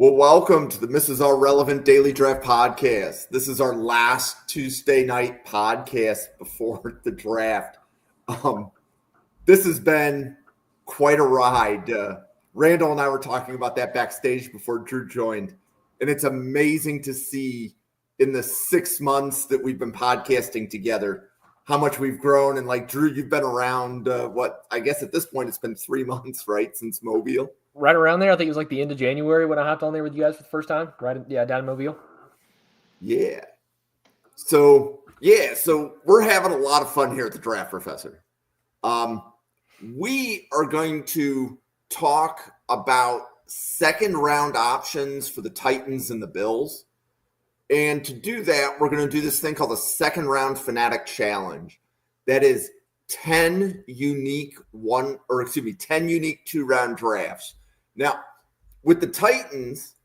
Well, welcome to the Mrs. R Relevant Daily Draft Podcast. This is our last Tuesday night podcast before the draft. This has been quite a ride. Randall and I were talking about that backstage before Drew joined, and it's amazing to see in the 6 months that we've been podcasting together how much we've grown. And like Drew, you've been around, I guess at this point it's been 3 months, right, since Mobile? Right around there. I think it was like the end of January when I hopped on there with you guys for the first time. Right. Yeah. Down in Mobile. Yeah. So we're having a lot of fun here at the Draft Professor. We are going to talk about second round options for the Titans and the Bills. And to do that, we're going to do this thing called the Second Round Fanatic Challenge. That is 10 unique 2-round drafts. Now, with the Titans,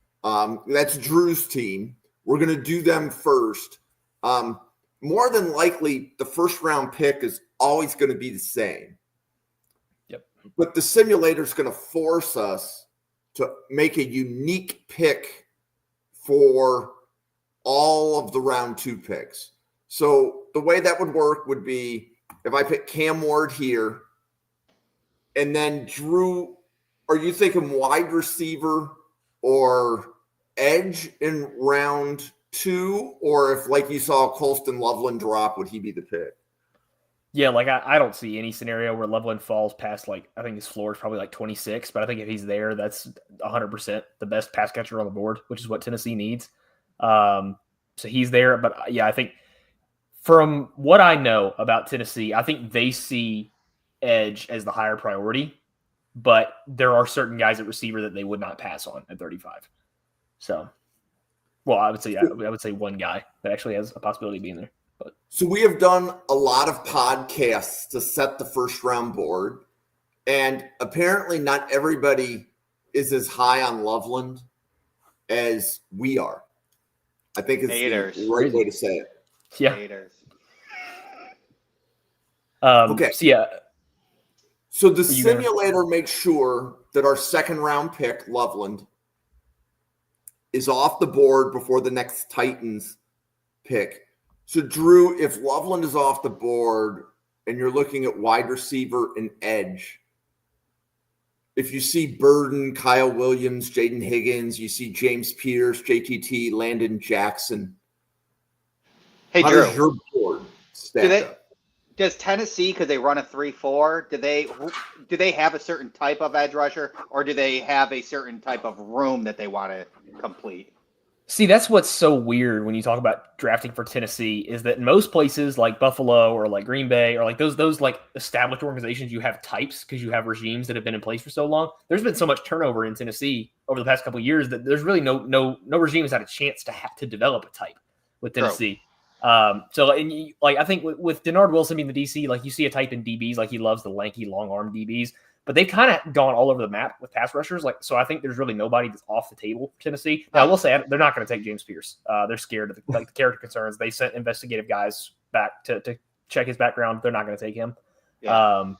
that's Drew's team. We're going to do them first. More than likely, the first round pick is always going to be the same. Yep. But the simulator is going to force us to make a unique pick for all of the round 2 picks. So the way that would work would be if I pick Cam Ward here, and then Drew, are you thinking wide receiver or edge in round 2? Or if, like, you saw Colston Loveland drop, would he be the pick? Yeah, like I don't see any scenario where Loveland falls past, like, I think his floor is probably like 26, but I think if he's there, that's 100% the best pass catcher on the board, which is what Tennessee needs. So he's there. But yeah, I think from what I know about Tennessee, I think they see edge as the higher priority, but there are certain guys at receiver that they would not pass on at 35. So, well, I would say one guy that actually has a possibility of being there. But so we have done a lot of podcasts to set the first round board, and apparently not everybody is as high on Loveland as we are. I think it's the right way to say it. Yeah. Haters. Okay. So yeah. So the simulator makes sure that our second round pick, Loveland, is off the board before the next Titans pick. So Drew, if Loveland is off the board and you're looking at wide receiver and edge, if you see Burden, Kyle Williams, Jaden Higgins, you see James Pierce, JTT, Landon Jackson. Hey, how Drew, does your board stack up? Does Tennessee, because they run a 3-4, do they have a certain type of edge rusher, or do they have a certain type of room that they want to complete? See, that's what's so weird when you talk about drafting for Tennessee is that in most places like Buffalo or like Green Bay or like those like established organizations, you have types because you have regimes that have been in place for so long. There's been so much turnover in Tennessee over the past couple of years that there's really no regime has had a chance to have to develop a type with Tennessee. I think with Denard Wilson being the DC, like you see a type in DBs, like he loves the lanky long arm DBs. But they've kind of gone all over the map with pass rushers. So I think there's really nobody that's off the table for Tennessee. Now, I will say they're not going to take James Pierce. They're scared of the character concerns. They sent investigative guys back to check his background. They're not going to take him. Yeah.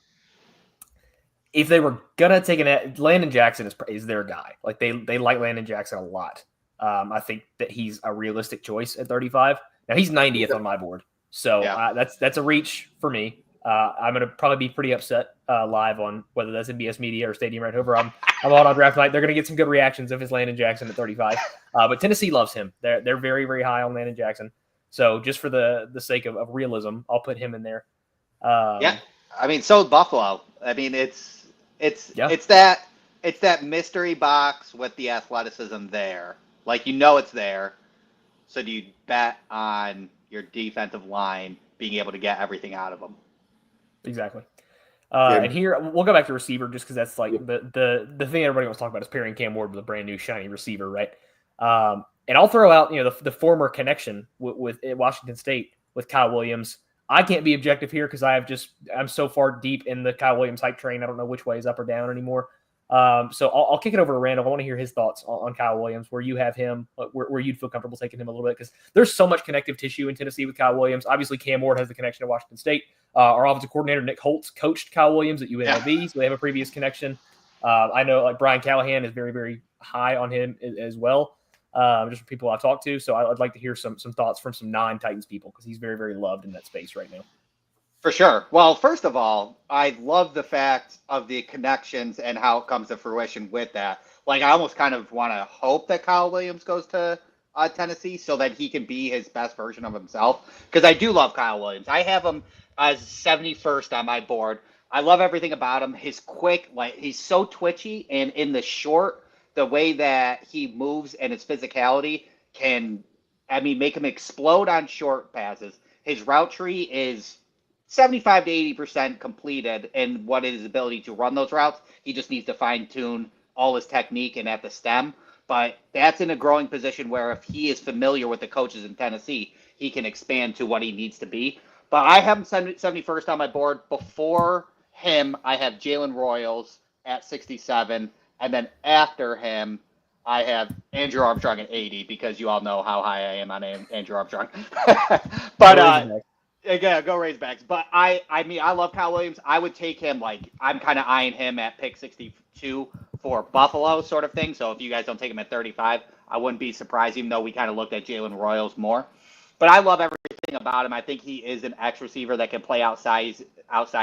If they were going to take Landon Jackson is their guy. Like they like Landon Jackson a lot. I think that he's a realistic choice at 35. Now, he's 90th on my board. So that's a reach for me. I'm going to probably be pretty upset live on whether that's NBS Media or Stadium Right Over. I'm on draft night. They're going to get some good reactions if it's Landon Jackson at 35. But Tennessee loves him. They're very, very high on Landon Jackson. So just for the sake of realism, I'll put him in there. I mean, so Buffalo. I mean, it's that mystery box with the athleticism there. Like, it's there. So do you bet on your defensive line being able to get everything out of them? Exactly. And here we'll go back to receiver just because that's like the thing everybody wants to talk about is pairing Cam Ward with a brand new shiny receiver, right? And I'll throw out the former connection with Washington State with Kyle Williams. I can't be objective here because I'm so far deep in the Kyle Williams hype train. I don't know which way is up or down anymore. So I'll kick it over to Randall. I want to hear his thoughts on Kyle Williams, where you have him, where you'd feel comfortable taking him a little bit, because there's so much connective tissue in Tennessee with Kyle Williams. Obviously, Cam Ward has the connection to Washington State. Our offensive coordinator, Nick Holtz, coached Kyle Williams at UNLV, so they have a previous connection. I know like Brian Callahan is very, very high on him as well. Just from people I've talked to. So I'd like to hear some thoughts from some non-Titans people because he's very, very loved in that space right now. For sure. Well, first of all, I love the fact of the connections and how it comes to fruition with that. Like, I almost kind of want to hope that Kyle Williams goes to Tennessee so that he can be his best version of himself. Because I do love Kyle Williams. I have him as 71st on my board. I love everything about him. His quick, like, he's so twitchy, and in the short, the way that he moves and his physicality can, make him explode on short passes. His route tree is 75 to 80% completed in what is his ability to run those routes. He just needs to fine tune all his technique and at the stem. But that's in a growing position where if he is familiar with the coaches in Tennessee, he can expand to what he needs to be. But I have him 71st on my board. Before him, I have Jalen Royals at 67. And then after him, I have Andrew Armstrong at 80 because you all know how high I am on Andrew Armstrong. But yeah, go Razorbacks. But I love Kyle Williams. I would take him, like, I'm kind of eyeing him at pick 62 for Buffalo sort of thing. So if you guys don't take him at 35, I wouldn't be surprised, even though we kind of looked at Jalen Royals more. But I love everything about him. I think he is an X receiver that can play outside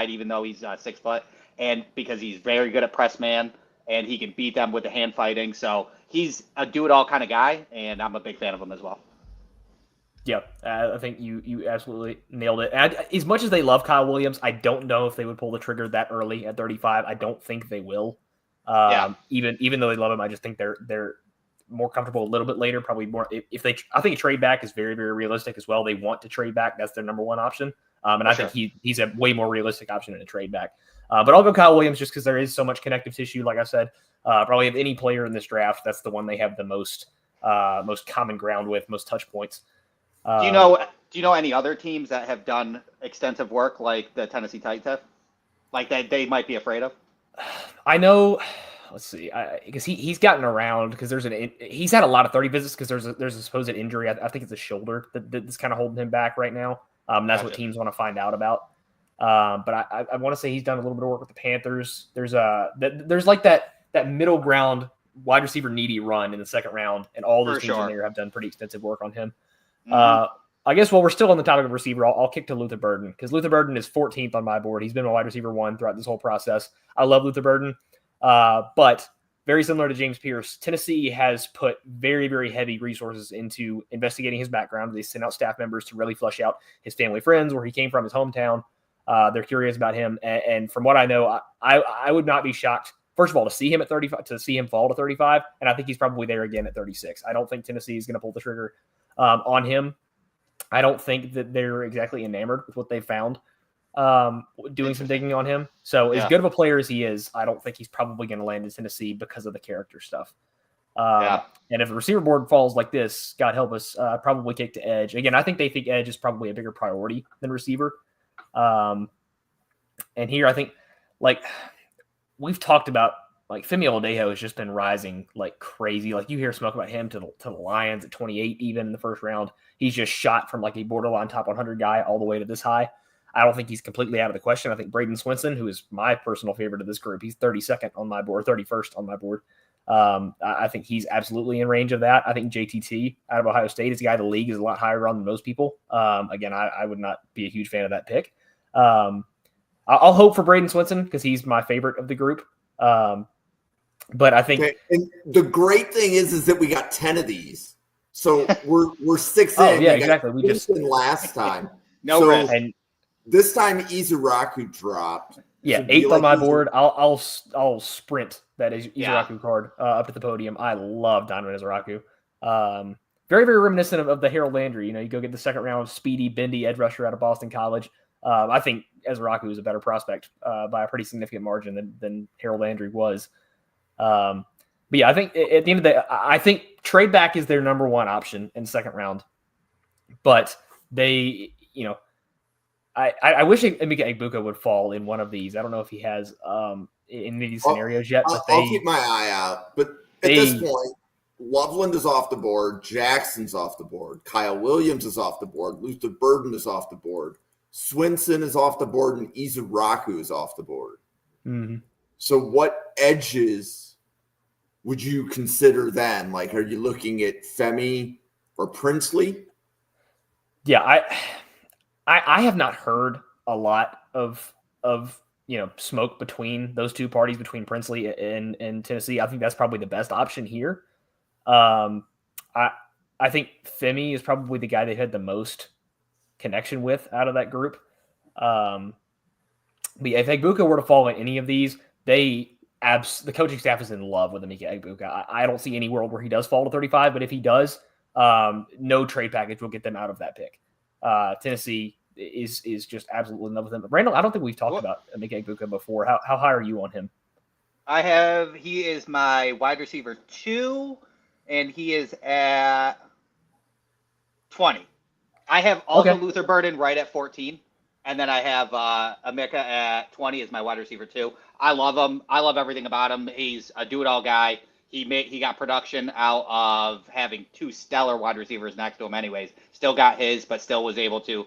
even though he's 6 foot, and because he's very good at press man, and he can beat them with the hand fighting. So he's a do-it-all kind of guy, and I'm a big fan of him as well. Yeah, I think you absolutely nailed it. And as much as they love Kyle Williams, I don't know if they would pull the trigger that early at 35. I don't think they will. Even though they love him, I just think they're more comfortable a little bit later. Probably more I think a trade back is very, very realistic as well. They want to trade back. That's their number one option. And I think he's a way more realistic option than a trade back. But I'll go Kyle Williams just because there is so much connective tissue. Like I said, probably of any player in this draft, that's the one they have the most common ground with, most touch points. Do you know any other teams that have done extensive work like the Tennessee Titans have? Like that they might be afraid of? I know. Let's see, because he's gotten around because he's had a lot of 30 visits because there's a supposed injury. I think it's a shoulder that's kind of holding him back right now. That's what teams want to find out about. But I want to say he's done a little bit of work with the Panthers. There's like that middle ground wide receiver needy run in the second round, and all those teams in there have done pretty extensive work on him. Mm-hmm. I guess while we're still on the topic of receiver, I'll kick to Luther Burden because Luther Burden is 14th on my board. He's been my wide receiver 1 throughout this whole process. I love Luther Burden, but very similar to James Pierce, Tennessee has put very, very heavy resources into investigating his background. They sent out staff members to really flesh out his family, friends, where he came from, his hometown. They're curious about him, and from what I know, I would not be shocked. First of all, to see him at 35, to see him fall to 35, and I think he's probably there again at 36. I don't think Tennessee is going to pull the trigger on him. I don't think that they're exactly enamored with what they found doing some digging on him. So as good of a player as he is, I don't think he's probably going to land in Tennessee because of the character stuff. And if the receiver board falls like this, God help us, probably kick to edge. Again, I think they think edge is probably a bigger priority than receiver. And here I think, like, we've talked about, like, Femi Oladejo has just been rising like crazy. Like, you hear smoke about him to the Lions at 28, even in the first round. He's just shot from like a borderline top 100 guy all the way to this high. I don't think he's completely out of the question. I think Braden Swinson, who is my personal favorite of this group, he's 32nd on my board, 31st on my board. I think he's absolutely in range of that. I think JTT out of Ohio State is a guy the league is a lot higher on than most people. Again, I would not be a huge fan of that pick. I'll hope for Braden Swinson because he's my favorite of the group. But I think and the great thing is that we got 10 of these. So we're 6 in. Oh, yeah, exactly. We just last time. Risk. And this time Izuraku dropped. Yeah, 8th on my board. I'll sprint that Izuraku card up to the podium. I love Donovan Izuraku. Very, very reminiscent of the Harold Landry. You go get the second round speedy, bendy edge rusher out of Boston College. I think Izuraku is a better prospect by a pretty significant margin than Harold Landry was. But yeah, I think at the end of the day, I think trade back is their number one option in second round. But they, I wish Emeka Egbuka would fall in one of these. I don't know if he has in these scenarios yet. But I'll keep my eye out. But at this point, Loveland is off the board. Jackson's off the board. Kyle Williams is off the board. Luther Burden is off the board. Swinson is off the board, and Izuraku is off the board. Mm-hmm. So what edges would you consider then? Like, are you looking at Femi or Princely? Yeah, I have not heard a lot of smoke between those two parties, between Princely and Tennessee. I think that's probably the best option here. I think Femi is probably the guy they had the most connection with out of that group. But yeah, if Egbuka were to fall in any of these, the coaching staff is in love with Emeka Egbuka. I don't see any world where he does fall to 35, but if he does, no trade package will get them out of that pick. Tennessee is just absolutely in love with him. But Randall, I don't think we've talked about Emeka Egbuka before. How high are you on him? He is my wide receiver 2, and he is at 20. I have also Luther Burden right at 14. And then I have Emeka at 20 as my wide receiver 2. I love him. I love everything about him. He's a do-it-all guy. He got production out of having 2 stellar wide receivers next to him anyways. Still got his, but still was able to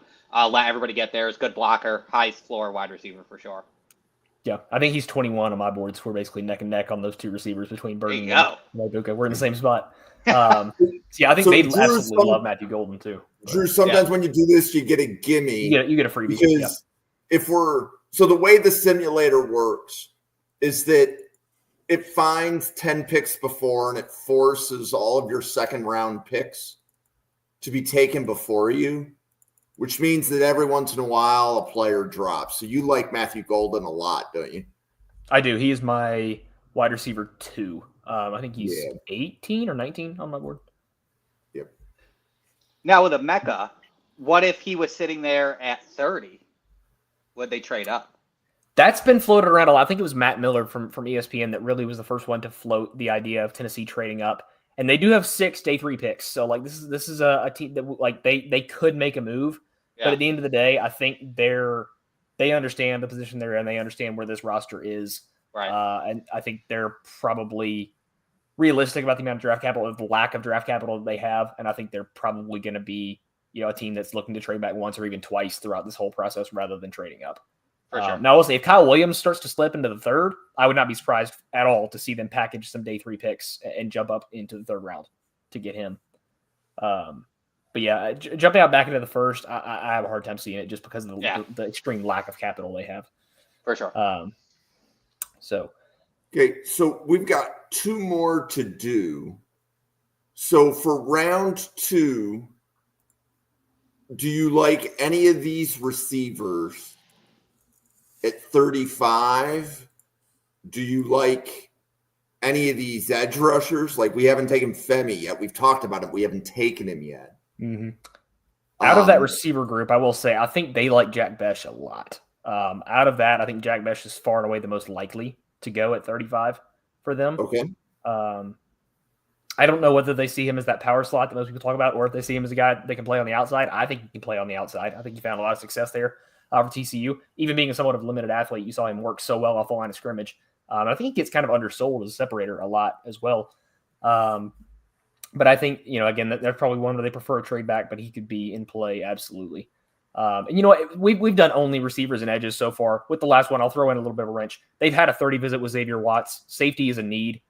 let everybody get theirs. Good blocker, highest floor wide receiver for sure. Yeah, I think he's 21 on my boards. We're basically neck and neck on those 2 receivers between Burden and Egbuka. We're in the same spot. Yeah, I think they absolutely love Matthew Golden too. Drew, sometimes when you do this, you get a gimme. You get a freebie. Because so the way the simulator works is that it finds 10 picks before and it forces all of your second round picks to be taken before you, which means that every once in a while a player drops. So you like Matthew Golden a lot, don't you? I do. He is my wide receiver 2. I think he's 18 or 19 on my board. Yep. Now with Emeka, what if he was sitting there at 30? Would they trade up? That's been floated around a lot. I think it was Matt Miller from ESPN that really was the first one to float the idea of Tennessee trading up. And they do have 6 day 3 picks. So like this is a team that like they could make a move. Yeah. But at the end of the day, I think they understand the position they're in. They understand where this roster is. Right. And I think they're probably realistic about the amount of draft capital, the lack of draft capital they have. And I think they're probably going to be, a team that's looking to trade back once or even twice throughout this whole process rather than trading up. For sure. Now, I will say if Kyle Williams starts to slip into the 3rd, I would not be surprised at all to see them package some day 3 picks and jump up into the 3rd round to get him. But yeah, jumping out back into the 1st, I have a hard time seeing it just because of the extreme lack of capital they have. For sure. Okay, so we've got 2 more to do. So for round 2, do you like any of these receivers at 35? Do you like any of these edge rushers? Like we haven't taken Femi yet. We've talked about it. We haven't taken him yet. Mm-hmm. Out of that receiver group, I will say I think they like Jack Besh a lot. Out of that, I think Jack Besh is far and away the most likely to go at 35 for them. Okay. I don't know whether they see him as that power slot that most people talk about, or if they see him as a guy they can play on the outside. I think he can play on the outside. I think he found a lot of success there for TCU. Even being somewhat of a limited athlete, you saw him work so well off the line of scrimmage. I think he gets kind of undersold as a separator a lot as well. But I think, again, they're probably one where they prefer a trade back, but he could be in play absolutely. And we've done only receivers and edges so far. With the last one, I'll throw in a little bit of a wrench. They've had a 30 visit with Xavier Watts. Safety is a need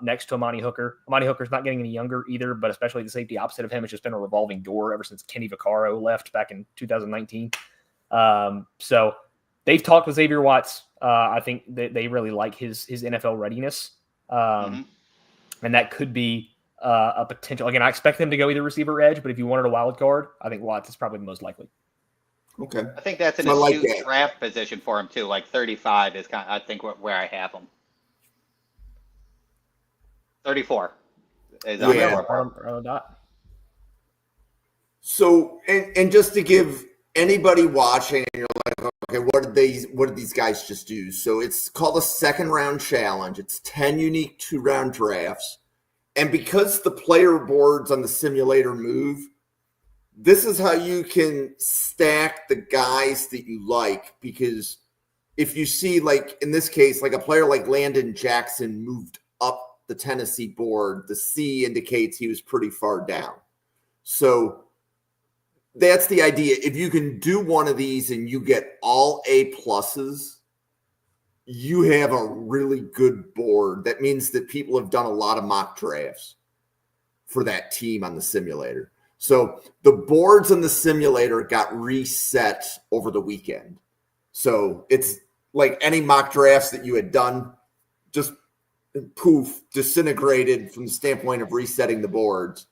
next to Amani Hooker. Amani Hooker's not getting any younger either, but especially the safety opposite of him. It's just been a revolving door ever since Kenny Vaccaro left back in 2019. So they've talked with Xavier Watts. I think they really like his NFL readiness. And that could be a potential. Again, I expect them to go either receiver or edge, but if you wanted a wild card, I think Watts is probably the most likely. Okay. I think that's an astute draft position for him too. Like 35 is kind of, I think where I have him. 34 is on my report. So, and just to give anybody watching, and you're like, okay, what did these guys just do? So it's called a 2nd round challenge. It's 10 unique 2-round drafts. And because the player boards on the simulator move, this is how you can stack the guys that you like. Because if you see, like in this case, like a player like Landon Jackson moved up the Tennessee board, the C indicates he was pretty far down. So that's the idea. If you can do one of these and you get all A+, you have a really good board. That means that people have done a lot of mock drafts for that team on the simulator. So the boards in the simulator got reset over the weekend. So it's like any mock drafts that you had done, just poof, disintegrated from the standpoint of resetting the boards.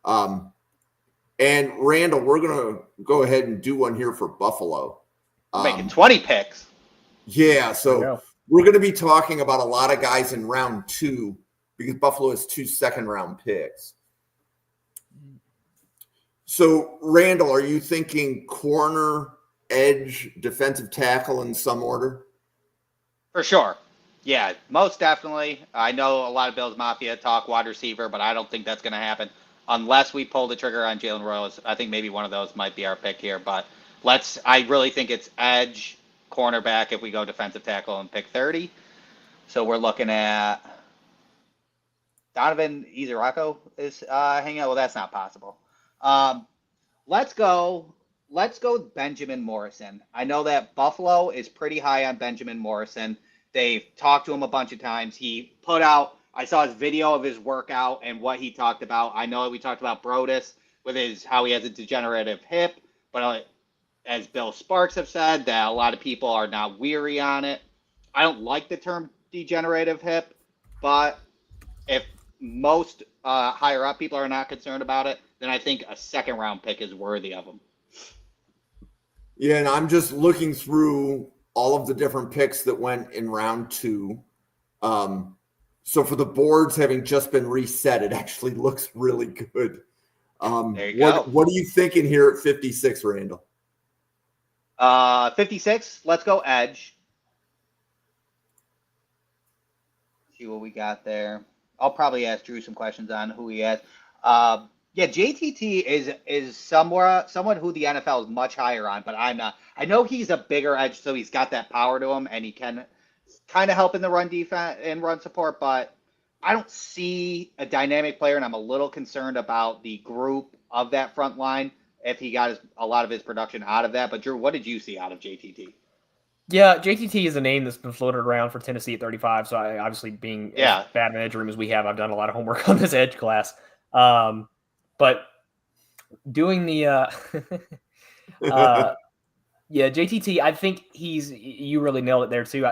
And Randall, we're going to go ahead and do one here for Buffalo. Making 20 picks. Yeah, so we're going to be talking about a lot of guys in round 2 because Buffalo has 2 second-round picks. So, Randall, are you thinking corner, edge, defensive tackle in some order? For sure. Yeah, most definitely. I know a lot of Bills Mafia talk wide receiver, but I don't think that's going to happen unless we pull the trigger on Jalen Rose. I think maybe one of those might be our pick here, but I really think it's edge, cornerback if we go defensive tackle and pick 30. So we're looking at Donovan Izarako is hanging out. Well, that's not possible. Let's go with Benjamin Morrison. I know that Buffalo is pretty high on Benjamin Morrison. They've talked to him a bunch of times. I saw his video of his workout and what he talked about. I know we talked about Brodus with how he has a degenerative hip, but as Bill Sparks have said, that a lot of people are now weary on it. I don't like the term degenerative hip, but if most higher up people are not concerned about it, then I think a second round pick is worthy of them. Yeah, and I'm just looking through all of the different picks that went in round 2. So for the boards having just been reset, it actually looks really good. There you go. What are you thinking here at 56, Randall? 56, let's go edge. See what we got there. I'll probably ask Drew some questions on who he has. JTT is someone who the NFL is much higher on, but I'm not. I know he's a bigger edge, so he's got that power to him, and he can kind of help in the run defense and run support, but I don't see a dynamic player, and I'm a little concerned about the group of that front line if he got a lot of his production out of that. But Drew, what did you see out of JTT? Yeah, JTT is a name that's been floated around for Tennessee at 35. So I obviously being as bad an edge room as we have, I've done a lot of homework on this edge class. But doing the JTT, I think you really nailed it there too.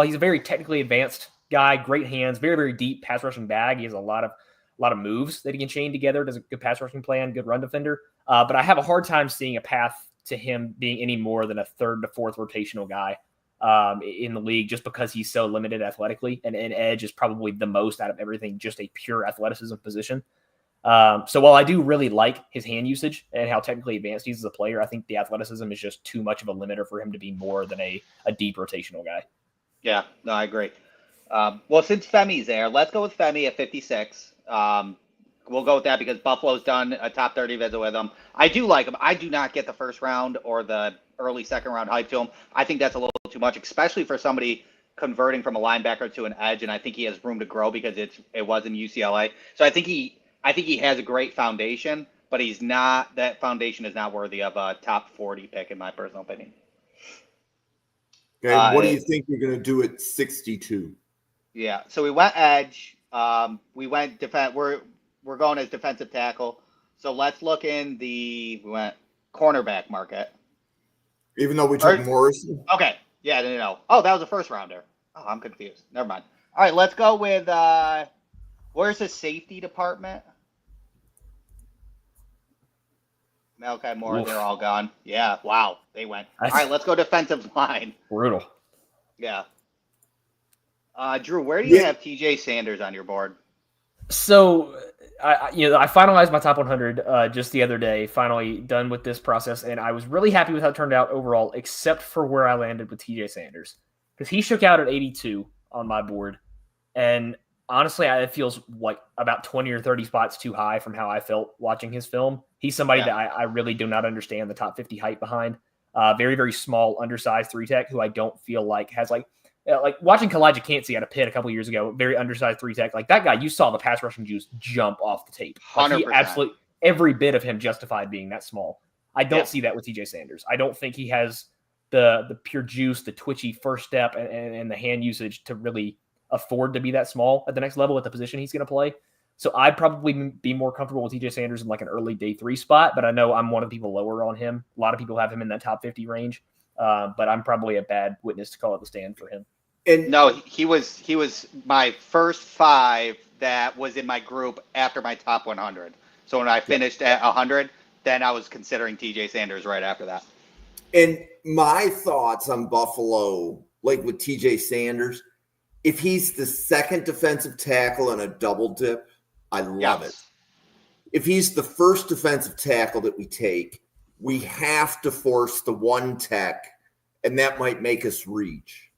He's a very technically advanced guy, great hands, very, very deep pass rushing bag. He has a lot of moves that he can chain together. Does a good pass rushing plan, good run defender. But I have a hard time seeing a path to him being any more than a third to fourth rotational guy in the league, just because he's so limited athletically. And edge is probably the most out of everything, just a pure athleticism position. So while I do really like his hand usage and how technically advanced he is as a player, I think the athleticism is just too much of a limiter for him to be more than a deep rotational guy. Yeah, no, I agree. Well, since Femi's there, let's go with Femi at 56. We'll go with that because Buffalo's done a top 30 visit with him. I do like him. I do not get the first round or the early second round hype to him. I think that's a little too much, especially for somebody converting from a linebacker to an edge, and I think he has room to grow because it was in UCLA. So I think he has a great foundation, but that foundation is not worthy of a top 40 pick in my personal opinion. Okay, what do you think you're going to do at 62? Yeah, so we went edge. We went defense. We're going as defensive tackle. So let's look we went cornerback market. Even though we took Morrison? Okay. Yeah, no. Oh, that was a first rounder. Oh, I'm confused. Never mind. All right, let's go with where's the safety department? Malachi Moore, Oof. They're all gone. Yeah, wow, they went. All right, let's go defensive line. Brutal. Yeah. Drew, where do you have TJ Sanders on your board? So, I finalized my top 100 just the other day, finally done with this process, and I was really happy with how it turned out overall, except for where I landed with TJ Sanders. Because he shook out at 82 on my board, and honestly, it feels like about 20 or 30 spots too high from how I felt watching his film. He's somebody that I really do not understand the top 50 hype behind. Very, very small, undersized 3-tech who I don't feel like has like watching Kalijah Cansey out of Pitt a couple years ago, very undersized 3-tech. Like that guy, you saw the pass rushing juice jump off the tape. Like he absolutely, every bit of him justified being that small. I don't see that with TJ Sanders. I don't think he has the pure juice, the twitchy first step, and the hand usage to really afford to be that small at the next level at the position he's going to play. So I'd probably be more comfortable with TJ Sanders in like an early day 3 spot, but I know I'm one of the people lower on him. A lot of people have him in that top 50 range, but I'm probably a bad witness to call it the stand for him. And no, he was my first 5 that was in my group after my top 100. So when I finished at 100, then I was considering TJ Sanders right after that. And my thoughts on Buffalo, like with TJ Sanders, if he's the second defensive tackle in a double dip, I love it. If he's the first defensive tackle that we take, we have to force the 1 tech, and that might make us reach.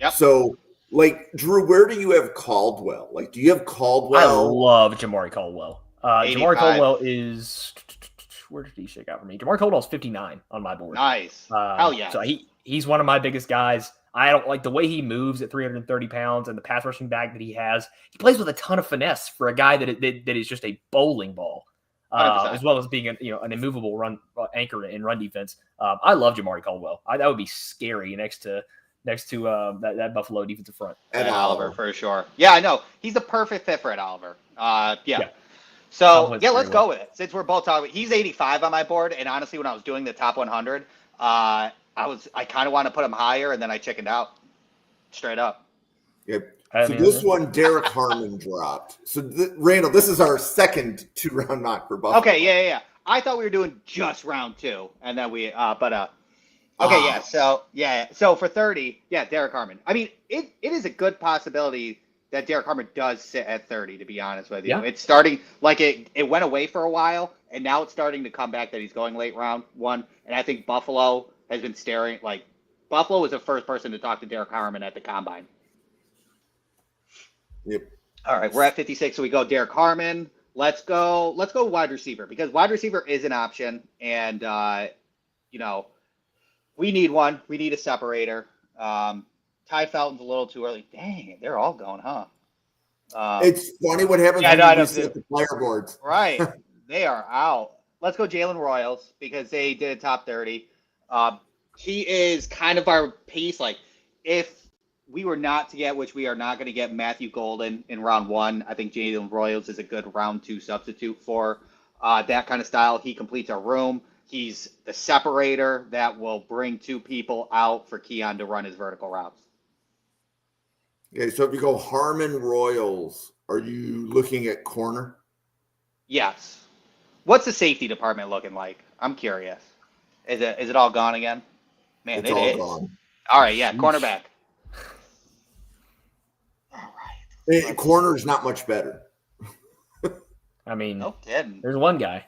Yep. So, like, Drew, where do you have Caldwell? Like, do you have Caldwell? I love Jamari Caldwell. Jamari Caldwell is – where did he shake out for me? Jamari Caldwell's 59 on my board. Nice. Hell yeah. So he's one of my biggest guys. I don't like the way he moves at 330 pounds and the pass rushing back that he has. He plays with a ton of finesse for a guy that is just a bowling ball, as well as being an immovable run anchor in run defense. I love Jamari Caldwell. That would be scary next to that Buffalo defensive front. Ed Oliver for sure. Yeah, I know. He's the perfect fit for Ed Oliver. Yeah. So let's go with it. Since we're both talking, he's 85 on my board, and honestly, when I was doing the top 100, I kind of want to put him higher, and then I chickened out, straight up. Yep. So this one, Derek Harmon dropped. So Randall, this is our second 2-round mock for Buffalo. Okay, yeah. I thought we were doing just round 2, and then we, okay, yeah. So for 30, Derek Harmon. I mean, it is a good possibility that Derek Harmon does sit at 30, to be honest with you. Yeah. It's starting, like it went away for a while, and now it's starting to come back that he's going late round 1. And I think Buffalo has been staring, like, Buffalo was the first person to talk to Derek Harmon at the Combine. Yep. All right, we're at 56, so we go Derek Harmon. Let's go wide receiver, because wide receiver is an option, and, we need one. We need a separator. Ty Felton's a little too early. Dang, they're all going, huh? It's funny what happens when you see the player boards. Right. They are out. Let's go Jalen Royals, because they did a top 30. He is kind of our piece. Like, if we were not to get, which we are not going to get, Matthew Golden in round 1, I think Jalen Royals is a good round 2 substitute for that kind of style. He completes our room. He's the separator that will bring 2 people out for Keon to run his vertical routes. Okay, so if you go Harmon Royals, are you looking at corner? Yes. What's the safety department looking like? I'm curious. Is it all gone again? Man, it's all gone. All right, yeah, cornerback. All right. Corner is not much better. I mean, no kidding. There's one guy.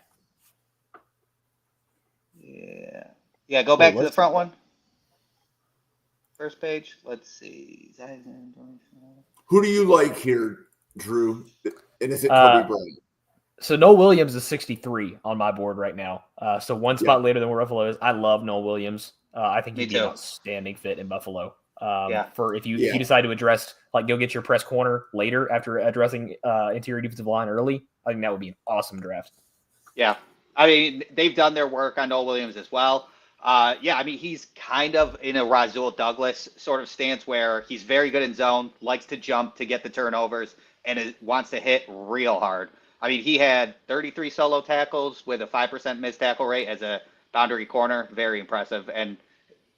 Yeah, go back to the front one. First page. Let's see. Who do you like here, Drew? And is it Kobe Bryant? So Noel Williams is 63 on my board right now. So one spot later than where Buffalo is. I love Noel Williams. I think he'd be an outstanding fit in Buffalo. For if you decide to address, like, go get your press corner later after addressing interior defensive line early, I think that would be an awesome draft. Yeah. I mean, they've done their work on Noel Williams as well. I mean, he's kind of in a Rasul Douglas sort of stance where he's very good in zone, likes to jump to get the turnovers, and wants to hit real hard. I mean, he had 33 solo tackles with a 5% missed tackle rate as a boundary corner. Very impressive. And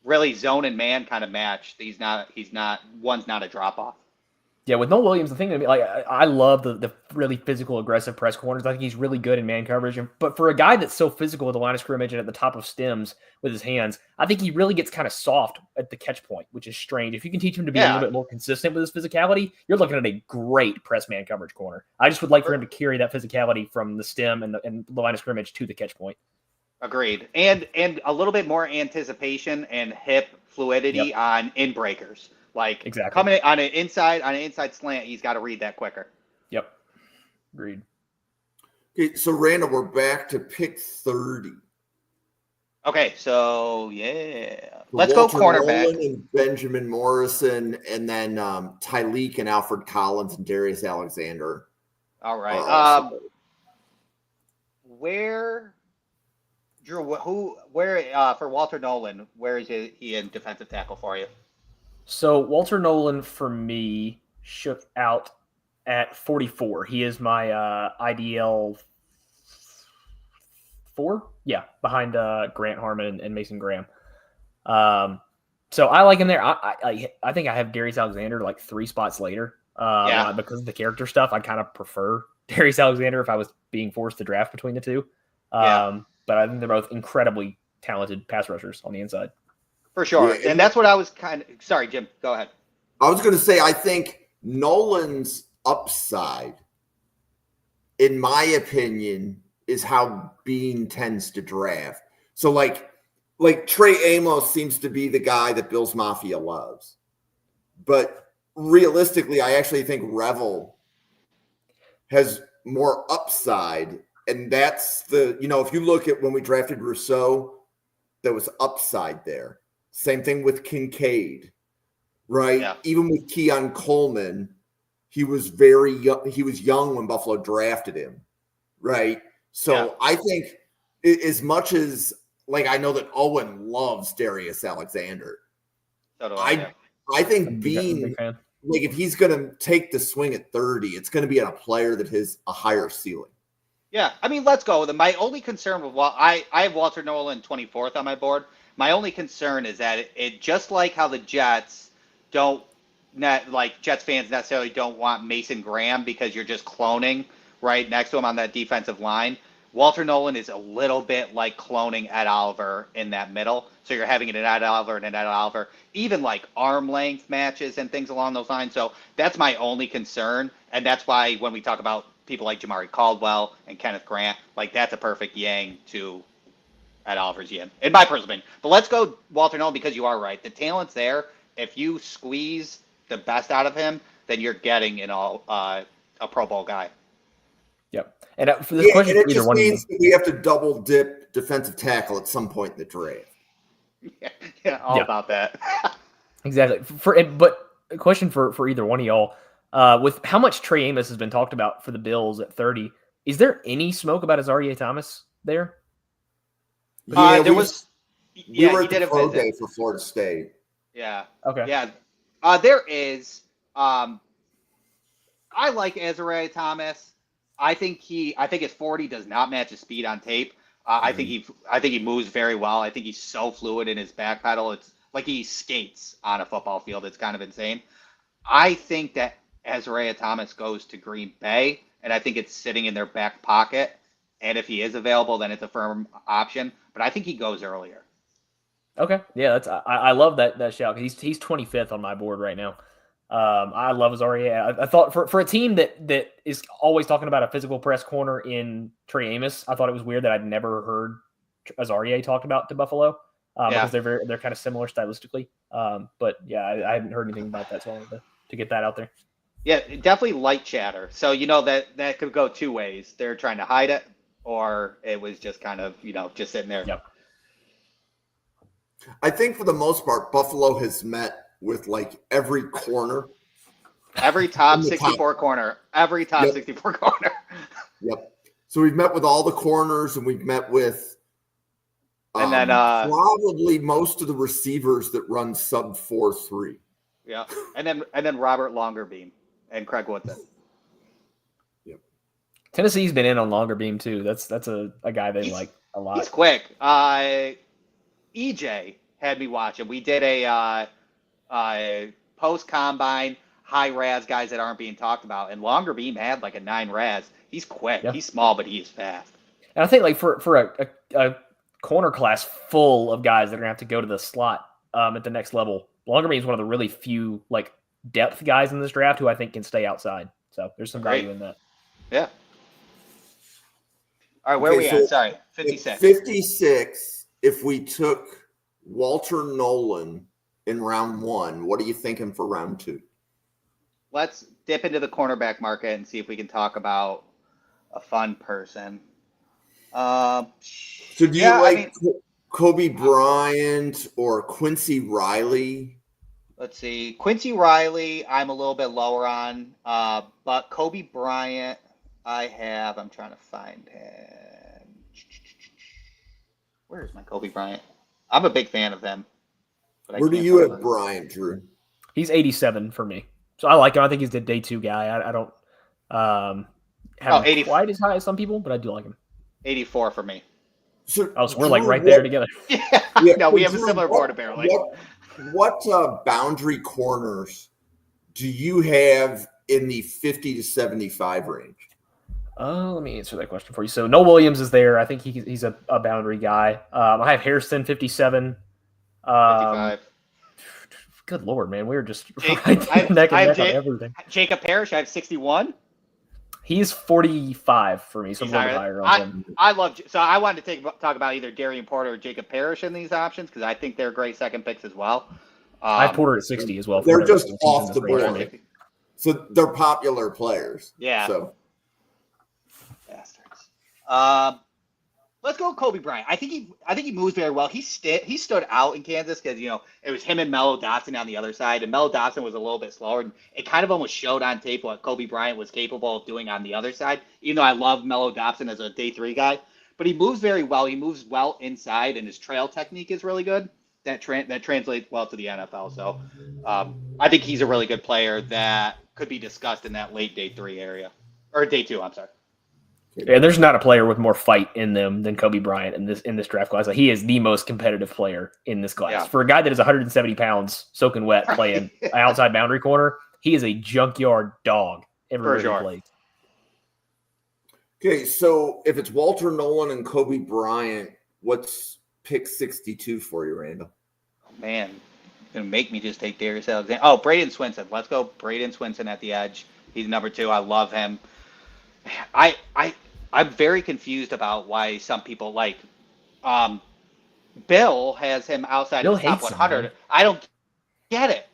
really zone and man kind of match. One's not a drop off. Yeah, with Noel Williams, the thing that I love the really physical, aggressive press corners. I think he's really good in man coverage. But for a guy that's so physical at the line of scrimmage and at the top of stems with his hands, I think he really gets kind of soft at the catch point, which is strange. If you can teach him to be a little bit more consistent with his physicality, you're looking at a great press man coverage corner. I just would like for him to carry that physicality from the stem and the line of scrimmage to the catch point. Agreed. And a little bit more anticipation and hip fluidity on in breakers. Like, exactly. Coming on an inside slant, he's got to read that quicker. Yep. Agreed. Okay, so Randall, we're back to pick 30. Okay, so let's go cornerback. And Benjamin Morrison, and then Tyleek and Alfred Collins and Darius Alexander. All right. Drew, where for Walter Nolan? Where is he in defensive tackle for you? So Walter Nolan for me shook out at 44. He is my IDL 4. Yeah, behind Grant Harmon and Mason Graham. So I like him there. I think I have Darius Alexander like 3 spots later. Because of the character stuff, I kind of prefer Darius Alexander if I was being forced to draft between the two. But I think they're both incredibly talented pass rushers on the inside. For sure. Yeah, and that's what I was sorry, Jim, go ahead. I was going to say, I think Nolan's upside, in my opinion, is how Bean tends to draft. So like Trey Amos seems to be the guy that Bills Mafia loves. But realistically, I actually think Revel has more upside. And that's if you look at when we drafted Rousseau, there was upside there. Same thing with Kincaid, right? Yeah. Even with Keon Coleman, he was very young. He was young when Buffalo drafted him, right? So I think as much as I know that Owen loves Darius Alexander, I think Bean, if he's going to take the swing at 30, it's going to be on a player that has a higher ceiling. Yeah, I mean, let's go with it. My only concern with I have Walter Nolan 24th on my board. My only concern is that it just like how the Jets Jets fans necessarily don't want Mason Graham because you're just cloning right next to him on that defensive line. Walter Nolan is a little bit like cloning Ed Oliver in that middle. So you're having an Ed Oliver and an Ed Oliver, even like arm length matches and things along those lines. So that's my only concern. And that's why when we talk about people like Jamari Caldwell and Kenneth Grant, that's a perfect yang to Ed Oliver's yin, in my personal opinion. But let's go Walter Nolan because you are right. The talent's there. If you squeeze the best out of him, then you're getting a Pro Bowl guy. Yep. And for this question, and it just means that we have to double dip defensive tackle at some point in the draft. All about that. Exactly. But a question for either one of y'all, with how much Trey Amos has been talked about for the Bills at 30, is there any smoke about Azareye'h Thomas there? We were at the pro day for Florida State. Yeah. Okay. Yeah. There is. I like Azareye'h Thomas. I think his 40 does not match his speed on tape. I think he moves very well. I think he's so fluid in his back pedal. It's like he skates on a football field. It's kind of insane. I think that Azareye'h Thomas goes to Green Bay, and I think it's sitting in their back pocket. And if he is available, then it's a firm option. But I think he goes earlier. Okay, yeah, I love that shout. He's 25th on my board right now. I love Azareye'h. I thought for a team that is always talking about a physical press corner in Trey Amos, I thought it was weird that I'd never heard Azareye'h talked about to Buffalo because they're kind of similar stylistically. But yeah, I hadn't heard anything about that, so I wanted to get that out there. Yeah, definitely light chatter. So that could go two ways. They're trying to hide it, or it was just kind of just sitting there. Yep. I think for the most part, Buffalo has met with every corner. Every top 64 corner. Every top 64 corner. Yep. So we've met with all the corners, and we've met with and then probably most of the receivers that run sub 4.3. Yeah. And then Robert Longerbeam and Craig Woodson. Yep. Tennessee's been in on Longerbeam too. That's a guy they like a lot. He's quick. EJ had me watch it. We did a post combine high RAS guys that aren't being talked about, and Longerbeam had a 9 RAS. He's quick. Yeah. He's small, but he's fast. And I think for a corner class full of guys that are gonna have to go to the slot at the next level, Longerbeam is one of the really few depth guys in this draft who I think can stay outside. So there's some value in that. Yeah. All right, where are we at? Sorry, 56. 56. If we took Walter Nolan in round 1, what are you thinking for round 2? Let's dip into the cornerback market and see if we can talk about a fun person. So do you Kobe Bryant or Quincy Riley? Let's see. Quincy Riley, I'm a little bit lower on. But Kobe Bryant, I'm trying to find him. Where's my Kobe Bryant? I'm a big fan of him. Where do you have Bryant, Drew? He's 87 for me. So I like him. I think he's the day 2 guy. I don't have him quite as high as some people, but I do like him. 84 for me. So we're like right there together. Yeah, no, we have a similar board apparently. What boundary corners do you have in the 50 to 75 range? Let me answer that question for you. So Noah Williams is there. I think he's a boundary guy. I have Hairston 57. 55. Good Lord, man. We were just right there neck and neck on everything. Jacob Parrish, I have 61. He's 45 for me, so I'm a little higher on him. I wanted to talk about either Darian Porter or Jacob Parrish in these options because I think they're great second picks as well. I have Porter at 60 as well. They're just off the board. So they're popular players. Yeah. So. Bastards. Let's go Kobe Bryant. I think he moves very well. He stood out in Kansas because it was him and Mello Dotson on the other side, and Mello Dotson was a little bit slower, and it kind of almost showed on tape what Kobe Bryant was capable of doing on the other side. Even though I love Mello Dotson as a day 3 guy, but he moves very well. He moves well inside, and his trail technique is really good. That translates well to the NFL. So I think he's a really good player that could be discussed in that late day 3 area or day 2. I'm sorry. Yeah, there's not a player with more fight in them than Kobe Bryant in this draft class. Like, he is the most competitive player in this class. Yeah. For a guy that is 170 pounds, soaking wet, playing outside boundary corner, he is a junkyard dog everywhere he plays. Okay, so if it's Walter Nolan and Kobe Bryant, what's pick 62 for you, Randall? Oh, man, it's going to make me just take Darius Alexander. Oh, Braden Swinson. Let's go Braden Swinson at the edge. He's number 2. I love him. I'm very confused about why some people like Bill has him outside of the top 100. Him, I don't get it.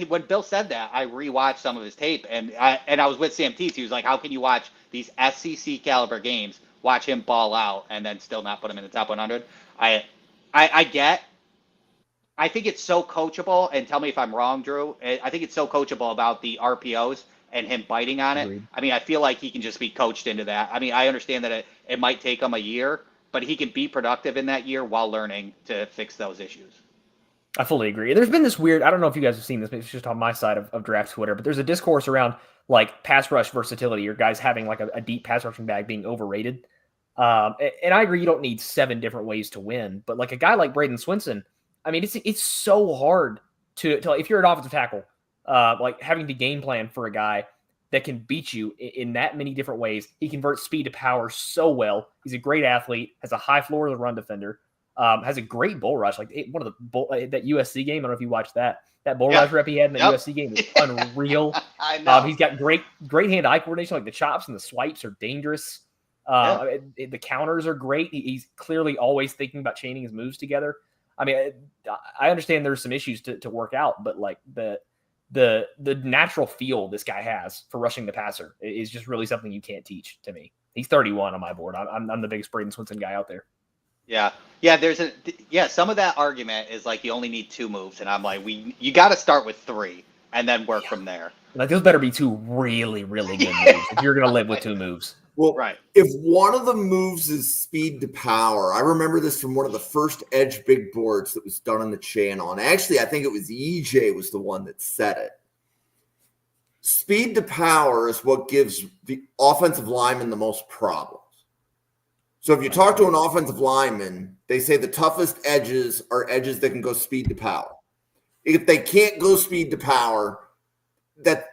When Bill said that, I rewatched some of his tape, and I was with Sam Teets. He was like, "How can you watch these SEC caliber games, watch him ball out, and then still not put him in the top 100?" I think it's so coachable, and tell me if I'm wrong, Drew. I think it's so coachable about the RPOs and him biting on it. Agreed. I mean, I feel like he can just be coached into that. I mean, I understand that it might take him a year, but he can be productive in that year while learning to fix those issues. I fully agree. There's been this weird, I don't know if you guys have seen this, but it's just on my side of draft Twitter, but there's a discourse around like pass rush versatility or guys having like a deep pass rushing bag being overrated. And I agree you don't need 7 different ways to win, but like a guy like Braden Swinson, I mean, it's so hard to if you're an offensive tackle, like having to game plan for a guy that can beat you in that many different ways. He converts speed to power so well. He's a great athlete, has a high floor as a run defender, has a great bull rush. Like one of the that USC game, I don't know if you watched that bull rush rep he had in the USC game is unreal. I know. He's got great hand-eye coordination. Like the chops and the swipes are dangerous. The counters are great. He's clearly always thinking about chaining his moves together. I mean, I understand there's some issues to work out, but like the natural feel this guy has for rushing the passer is just really something you can't teach to me. He's 31 on my board. I'm the biggest Braden Swinson guy out there. Yeah. Some of that argument is like you only need 2 moves, and I'm like, you got to start with 3 and then work from there. Like those better be 2 really, really good moves if you're gonna live with 2 moves. Well, right. If one of the moves is speed to power, I remember this from one of the first Edge big boards that was done on the channel. And actually, I think it was EJ was the one that said it. Speed to power is what gives the offensive lineman the most problems. So if you talk to an offensive lineman, they say the toughest edges are edges that can go speed to power. If they can't go speed to power, that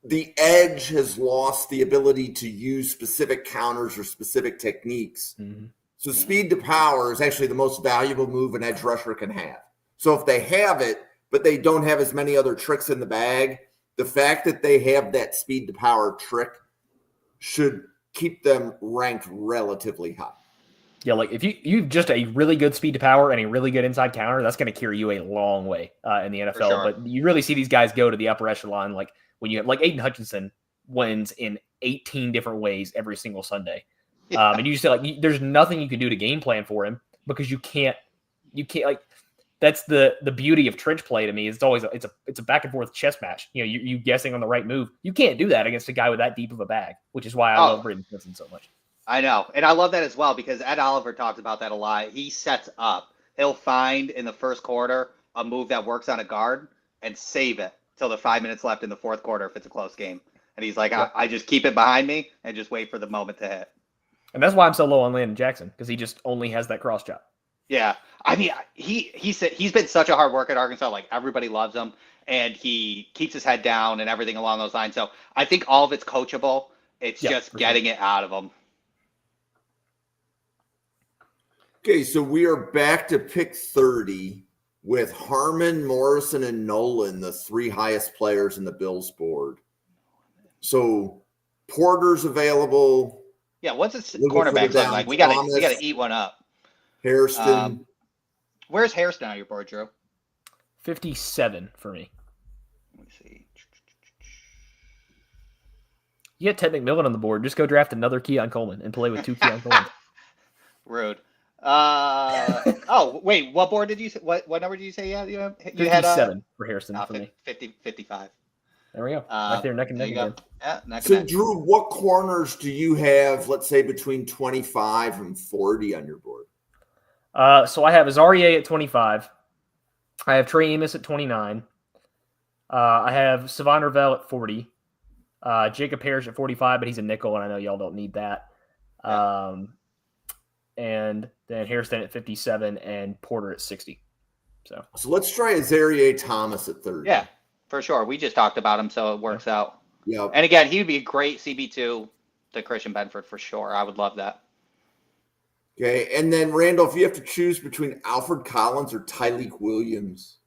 the edge has lost the ability to use specific counters or specific techniques. Mm-hmm. So speed to power is actually the most valuable move an edge rusher can have. So if they have it, but they don't have as many other tricks in the bag, the fact that they have that speed to power trick should keep them ranked relatively high. Yeah, like if you've just a really good speed to power and a really good inside counter, that's going to carry you a long way in the NFL. Sure. But you really see these guys go to the upper echelon, like when you have like Aiden Hutchinson wins in 18 different ways every single Sunday. Yeah. And you just say like, there's nothing you can do to game plan for him because you can't like, that's the beauty of trench play to me. It's always it's a back and forth chess match. You guessing on the right move. You can't do that against a guy with that deep of a bag, which is why I love Braden Swinson so much. I know. And I love that as well because Ed Oliver talks about that a lot. He sets up. He'll find in the first quarter a move that works on a guard and save it till the 5 minutes left in the fourth quarter if it's a close game. And he's like, I just keep it behind me and just wait for the moment to hit. And that's why I'm so low on Landon Jackson, because he just only has that cross chop. Yeah. I mean, he said he's been such a hard worker at Arkansas. Like, everybody loves him, and he keeps his head down and everything along those lines. So I think all of it's coachable. It's just getting it out of him. Okay, so we are back to pick 30 with Harmon, Morrison, and Nolan, the three highest players in the Bills board. So Porter's available. Yeah, once it's cornerbacks, like we gotta eat one up. Hairston. Where's Hairston on your board, Drew? 57 for me. Let me see. You get Ted McMillan on the board. Just go draft another Keon Coleman and play with two Keon Coleman. Rude. Oh, wait. What board did you say? What number did you say? Yeah, you had 57 for Hairston for me. 55. There we go. Right there, neck and neck again. Yeah, neck so, and neck. Drew, what corners do you have, let's say, between 25 and 40 on your board? So I have Azarie at 25. I have Trey Amos at 29. I have Savon Ravel at 40. Jacob Parrish at 45, but he's a nickel, and I know y'all don't need that. Yeah. And then Hairston at 57 and Porter at 60. So let's try Azarie Thomas at 30. Yeah, for sure. We just talked about him, so it works out. Yeah. And again, he would be a great CB2 to Christian Benford for sure. I would love that. Okay, and then Randall, if you have to choose between Alfred Collins or Tyleik Williams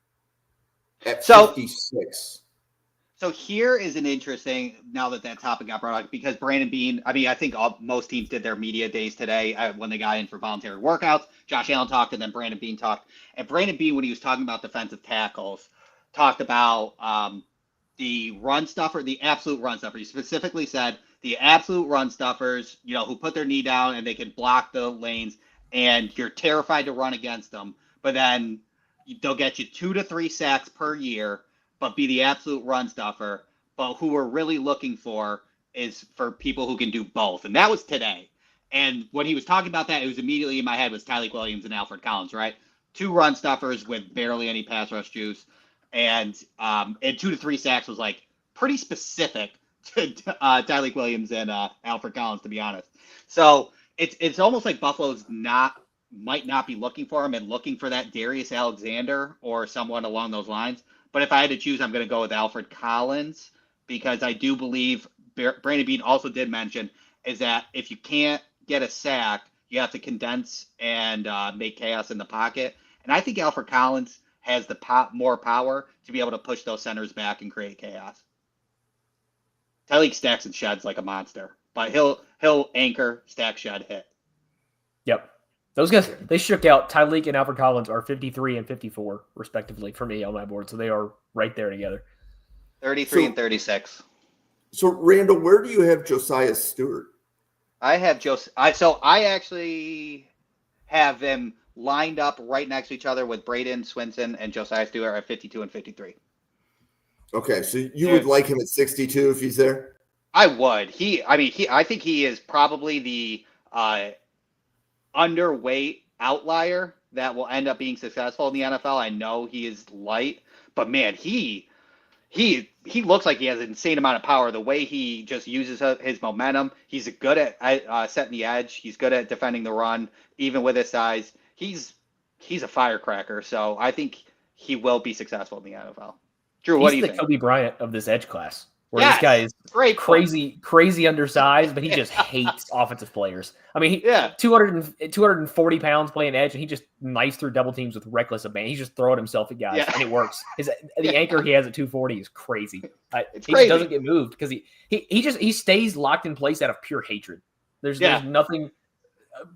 at 56. So here is an interesting, now that topic got brought up, because Brandon Beane, I mean, I think most teams did their media days today when they got in for voluntary workouts. Josh Allen talked, and then Brandon Beane talked. And Brandon Beane, when he was talking about defensive tackles, talked about the run stuffer, the absolute run stuffer. He specifically said the absolute run stuffers, who put their knee down and they can block the lanes, and you're terrified to run against them. But then they'll get you 2 to 3 sacks per year, but be the absolute run stuffer. But who we're really looking for is for people who can do both. And that was today. And when he was talking about that, it was immediately in my head was Tyleik Williams and Alfred Collins, right? 2 run stuffers with barely any pass rush juice. And 2 to 3 sacks was like pretty specific to Tyleik Williams and Alfred Collins, to be honest. So it's almost like Buffalo's might not be looking for him and looking for that Darius Alexander or someone along those lines. But if I had to choose, I'm going to go with Alfred Collins, because I do believe Brandon Beane also did mention is that if you can't get a sack, you have to condense and make chaos in the pocket. And I think Alfred Collins has the more power to be able to push those centers back and create chaos. Tyleik stacks and sheds like a monster, but he'll anchor, stack, shed, hit. Yep. Those guys, they shook out. Tyleik and Alfred Collins are 53 and 54, respectively, for me on my board. So they are right there together. 33 and 36. So, Randall, where do you have Josiah Stewart? I have I actually have them lined up right next to each other with Braden Swinson and Josiah Stewart at 52 and 53. Okay, so you would like him at 62 if he's there? I would. I think he is probably the underweight outlier that will end up being successful in the NFL. I know he is light, but man, he looks like he has an insane amount of power. The way he just uses his momentum, he's good at setting the edge. He's good at defending the run, even with his size. He's a firecracker. So I think he will be successful in the NFL. Drew, what do you think? He's the Kobe Bryant of this edge class. Where this guy is crazy undersized, but he just hates offensive players. I mean, 240 pounds playing edge, and he just knifes through double teams with reckless abandon. He's just throwing himself at guys, and it works. The anchor he has at 240 is crazy. Just doesn't get moved because he stays locked in place out of pure hatred. There's nothing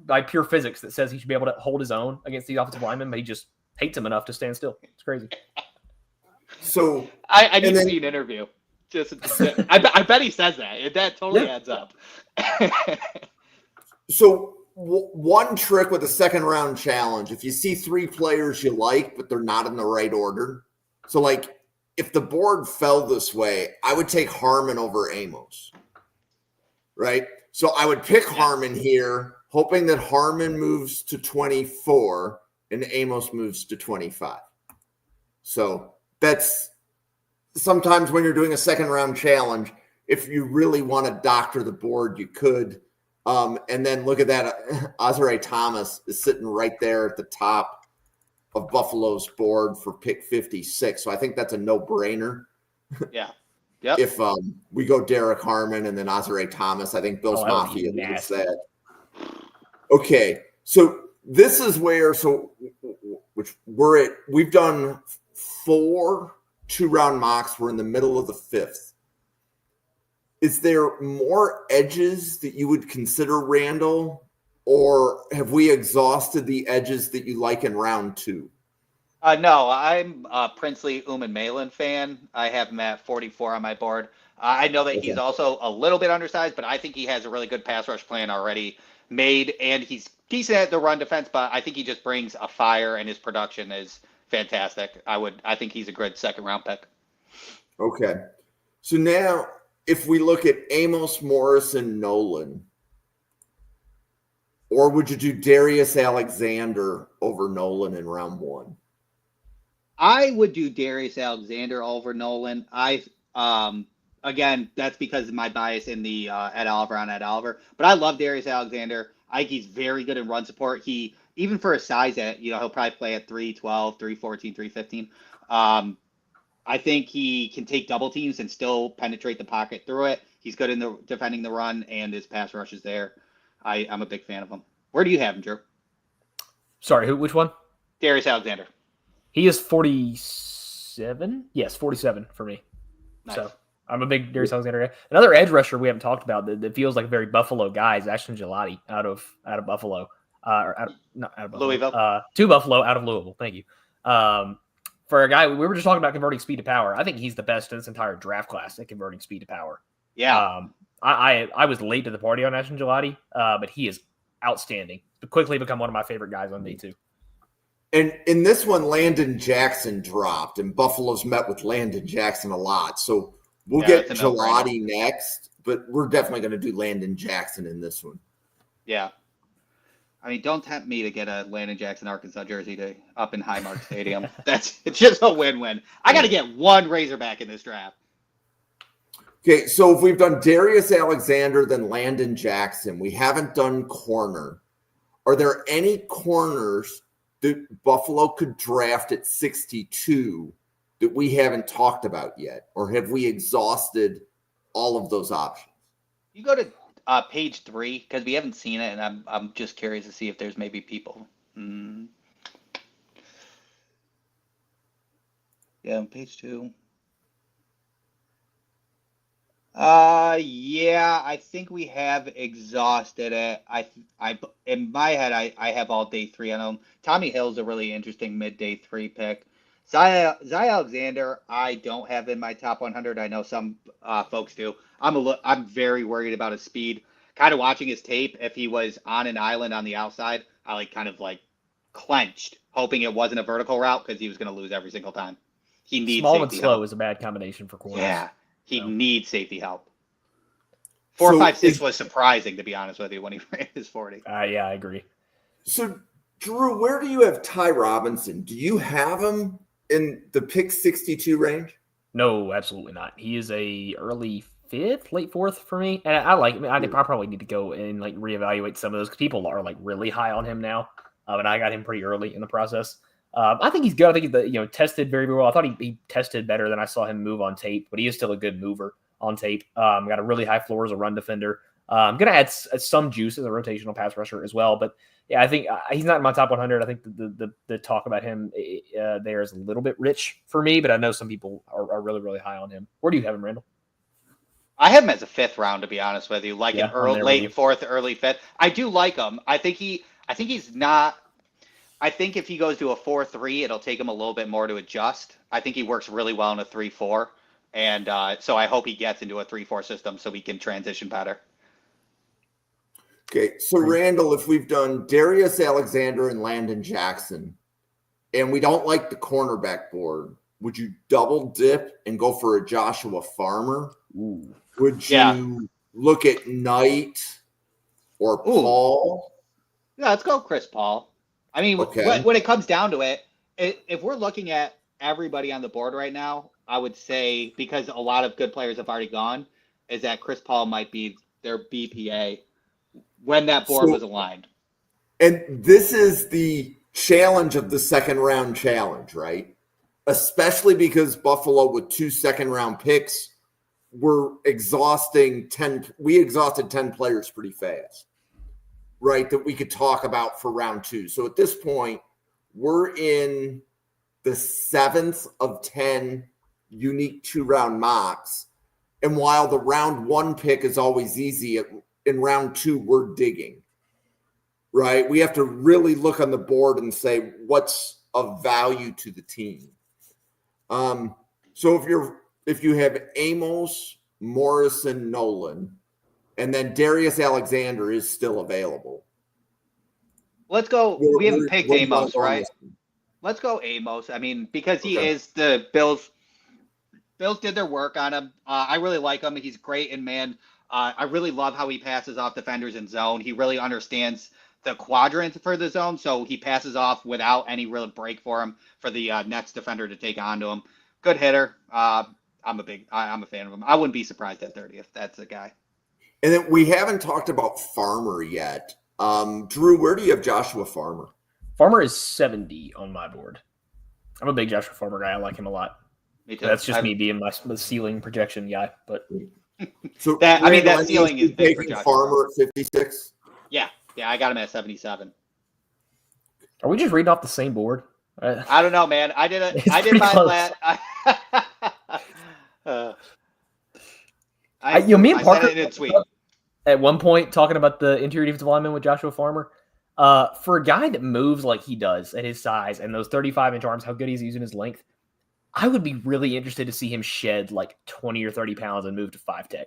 by pure physics that says he should be able to hold his own against the offensive lineman, but he just hates him enough to stand still. It's crazy. So I need to see an interview. I bet he says that. That totally adds up. So one trick with the second round challenge, if you see 3 players you like, but they're not in the right order. So like if the board fell this way, I would take Harmon over Amos. right? So I would pick Harmon here, hoping that Harmon moves to 24 and Amos moves to 25. So that's sometimes when you're doing a second round challenge, if you really want to doctor the board, you could. And then look at that. Azare Thomas is sitting right there at the top of Buffalo's board for pick 56. So I think that's a no-brainer. Yeah. Yep. If we go Derek Harmon and then Azare Thomas, I think Bill's Mafia gets that. Okay. So this is where, we've done 4 2-round mocks. We're in the middle of the 5th. Is there more edges that you would consider, Randall, or have we exhausted the edges that you like in round 2? No, I'm a Princely Uman Malin fan. I have him at 44 on my board. I know that he's also a little bit undersized, but I think he has a really good pass rush plan already made, and he's decent at the run defense, but I think he just brings a fire, and his production is fantastic. I think he's a good second-round pick. Okay. So now, if we look at Amos, Morris, and Nolan, or would you do Darius Alexander over Nolan in round 1? I would do Darius Alexander over Nolan. Again, that's because of my bias in the Ed Oliver on Ed Oliver. But I love Darius Alexander. I think he's very good in run support. He, even for his size at, he'll probably play at 312, 314, 315. I think he can take double teams and still penetrate the pocket through it. He's good in the defending the run, and his pass rush is there. I'm a big fan of him. Where do you have him, Drew? Sorry, which one? Darius Alexander. He is 47. Yes, 47 for me. Nice. So I'm a big Darius Alexander guy. Another edge rusher we haven't talked about that feels like a very Buffalo guy is Ashton Gelati out of Buffalo. Not out of Buffalo. Louisville. To Buffalo, out of Louisville. Thank you. For a guy, we were just talking about converting speed to power. I think he's the best in this entire draft class at converting speed to power. Yeah. I was late to the party on Ashton Gelati, but he is outstanding. Quickly become one of my favorite guys on day 2. And in this one, Landon Jackson dropped, and Buffalo's met with Landon Jackson a lot. So we'll get Gelati next, but we're definitely going to do Landon Jackson in this one. Yeah. I mean, don't tempt me to get a Landon Jackson, Arkansas jersey up in Highmark Stadium. It's just a win-win. I got to get one Razorback in this draft. Okay, so if we've done Darius Alexander, then Landon Jackson, we haven't done corner. Are there any corners that Buffalo could draft at 62 that we haven't talked about yet? Or have we exhausted all of those options? You go to page 3 because we haven't seen it, and I'm just curious to see if there's maybe people. Yeah, page 2. Yeah, I think we have exhausted it. I in my head, I have all day 3 on them. Tommy Hill's a really interesting mid-day 3 pick. Zay Alexander, I don't have in my top 100. I know some folks do. I'm very worried about his speed. Kind of watching his tape, if he was on an island on the outside, I kind of clenched, hoping it wasn't a vertical route because he was going to lose every single time. He needs small and slow help. Is a bad combination for corners. Yeah, he needs safety help. 4.56 was surprising, to be honest with you, when he ran his 40. Yeah, I agree. So, Drew, where do you have Ty Robinson? Do you have him in the pick 62 range? No, absolutely not. He is a early 5th, late 4th for me. And I probably need to go and reevaluate some of those because people are really high on him now. And I got him pretty early in the process. I think he's good. I think he tested very, very well. I thought he tested better than I saw him move on tape, but he is still a good mover on tape. Got a really high floor as a run defender. I'm going to add some juice as a rotational pass rusher as well. But yeah, I think he's not in my top 100. I think the talk about him there is a little bit rich for me, but I know some people are really, really high on him. Where do you have him, Randall? I have him as a 5th round, to be honest with you, an early, late 4th, early 5th. I do like him. I think he's not. I think if he goes to a 4-3, it'll take him a little bit more to adjust. I think he works really well in a 3-4. And so I hope he gets into a 3-4 system so we can transition better. Okay, so Randall, if we've done Darius Alexander and Landon Jackson, and we don't like the cornerback board, would you double dip and go for a Joshua Farmer? Ooh. Would you look at Knight or Paul. Yeah, let's go Chris Paul. I mean, okay. when it comes down to it, if we're looking at everybody on the board right now, I would say, because a lot of good players have already gone, is that Chris Paul might be their BPA when that board was aligned. And this is the challenge of the second round challenge, right? Especially because Buffalo with 2 second-round picks, we exhausted 10 players pretty fast, right? That we could talk about for round 2. So at this point, we're in the 7th of 10 unique 2-round mocks. And while the round 1 pick is always easy, in round 2, we're digging, right? We have to really look on the board and say what's of value to the team. So if you have Amos, Morrison, Nolan, and then Darius Alexander is still available. Let's go. We haven't picked Amos, right? Let's go Amos. I mean, because he is the Bills. Bills did their work on him. I really like him. He's great in man. I really love how he passes off defenders in zone. He really understands the quadrant for the zone, so he passes off without any real break for him for the next defender to take onto him. Good hitter. I'm a fan of him. I wouldn't be surprised at 30 if that's the guy. And then we haven't talked about Farmer yet. Drew, where do you have Joshua Farmer? Farmer is 70 on my board. I'm a big Joshua Farmer guy. I like him a lot. Me too. That's just me being my ceiling projection guy. But so that ceiling is big for Joshua Farmer at 56. Yeah, I got him at 77. Are we just reading off the same board? I don't know, man. I did my last. Me and Parker at one point talking about the interior defensive lineman with Joshua Farmer. For a guy that moves like he does at his size and those 35-inch arms, how good he's using his length, I would be really interested to see him shed like 20 or 30 pounds and move to 5-tech.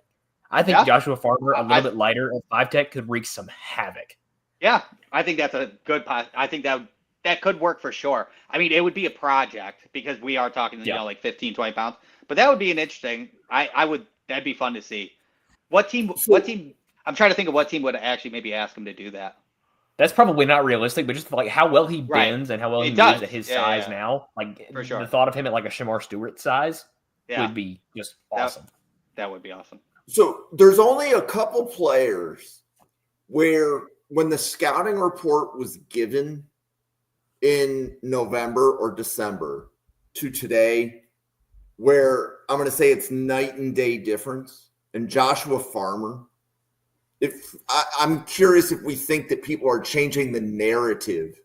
I think Joshua Farmer, a little bit lighter at 5-tech, could wreak some havoc. Yeah, I think that's a good. I think that could work for sure. I mean, it would be a project because we are talking, like 15, 20 pounds. But that would be an interesting. That'd be fun to see. What team? I'm trying to think of what team would actually maybe ask him to do that. That's probably not realistic, but just like how well he bends and how well he moves at his size now. Like for sure. The thought of him at like a Shamar Stewart size would be just awesome. That would be awesome. So there's only a couple players where when the scouting report was given in November or December to today, where I'm going to say it's night and day difference. And Joshua Farmer, I'm curious if we think that people are changing the narrative,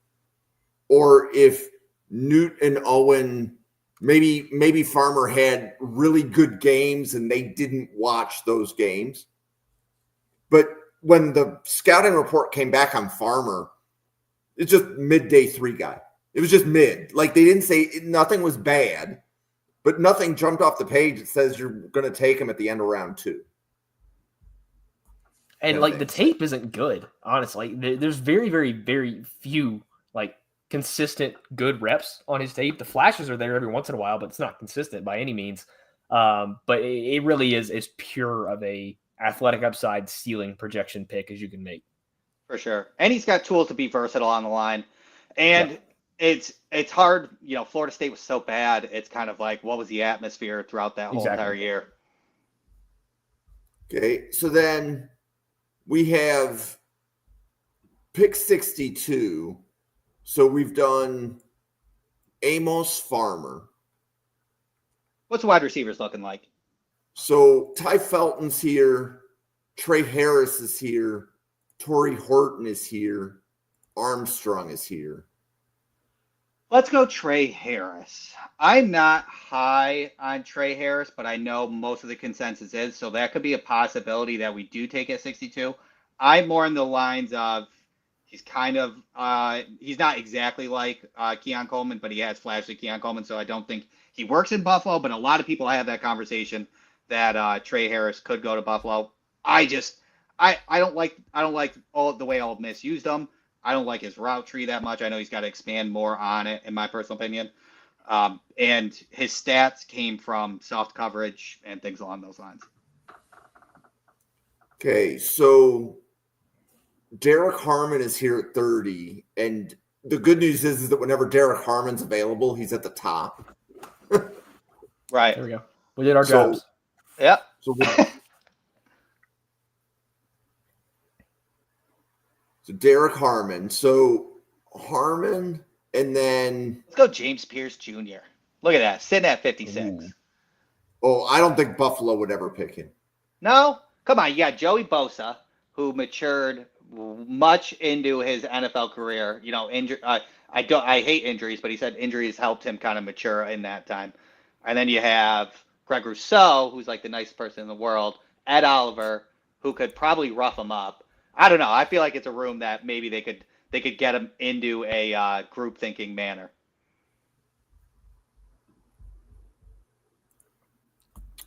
or if Newt and Owen, maybe Farmer had really good games and they didn't watch those games. But when the scouting report came back on Farmer, it's just midday 3 guy. It was just mid. Like they didn't say nothing was bad, but nothing jumped off the page that says you're going to take him at the end of round 2. And like the tape isn't good, honestly. There's very, very, very few like consistent good reps on his tape. The flashes are there every once in a while, but it's not consistent by any means. But it really is pure of a athletic upside ceiling projection pick as you can make. For sure. And he's got tools to be versatile on the line. And it's hard. Florida State was so bad. It's kind of like, what was the atmosphere throughout that whole entire year? Okay. So then we have pick 62. So we've done Amos, Farmer. What's the wide receivers looking like? So Ty Felton's here. Trey Harris is here. Torrey Horton is here. Armstrong is here. Let's go Trey Harris. I'm not high on Trey Harris, but I know most of the consensus is, so that could be a possibility that we do take at 62. I'm more in the lines of he's kind of he's not exactly like Keon Coleman, but he has flashes of Keon Coleman, so I don't think he works in Buffalo, but a lot of people have that conversation that Trey Harris could go to Buffalo. I don't like all the way Ole Miss used him. I don't like his route tree that much. I know he's got to expand more on it, in my personal opinion. And his stats came from soft coverage and things along those lines. Okay, so Derek Harmon is here at 30, and the good news is that whenever Derek Harmon's available, he's at the top. Right. There we go. We did our jobs. Yep. So Derek Harmon. So Harmon, and then let's go James Pierce Jr. Look at that, sitting at 56. Ooh. Oh, I don't think Buffalo would ever pick him. No, come on. You got Joey Bosa, who matured much into his NFL career. You know, I hate injuries, but he said injuries helped him kind of mature in that time. And then you have Greg Rousseau, who's like the nicest person in the world. Ed Oliver, who could probably rough him up. I don't know. I feel like it's a room that maybe they could get him into a group thinking manner.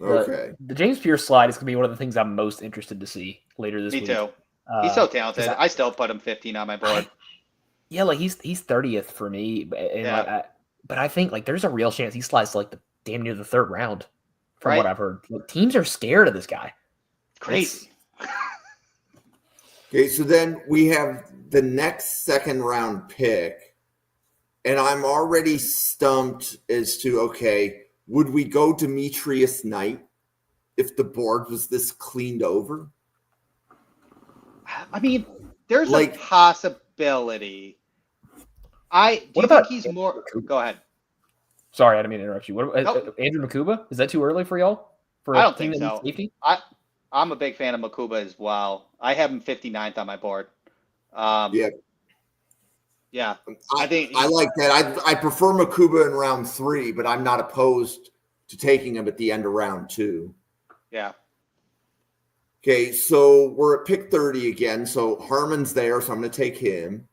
Okay. The James Pierce slide is going to be one of the things I'm most interested to see later this week. Me too. He's so talented. I still put him 15 on my board. Yeah, like he's 30th for me, and but I think like there's a real chance he slides to like the damn near the third round, from what I've heard. Like, teams are scared of this guy. It's crazy. Okay, so then we have the next second round pick, and I'm already stumped as to would we go Demetrius Knight if the board was this cleaned over? I mean, there's a possibility. Do you think he's more? Go ahead. Sorry, I didn't mean to interrupt you. What Andrew Makuba? Is that too early for y'all? I don't think so. Safety? I'm a big fan of Makuba as well. I have him 59th on my board. Yeah, I think I like that. I prefer Makuba in round 3, but I'm not opposed to taking him at the end of round 2. Yeah. Okay, so we're at pick 30 again. So Harmon's there, so I'm going to take him.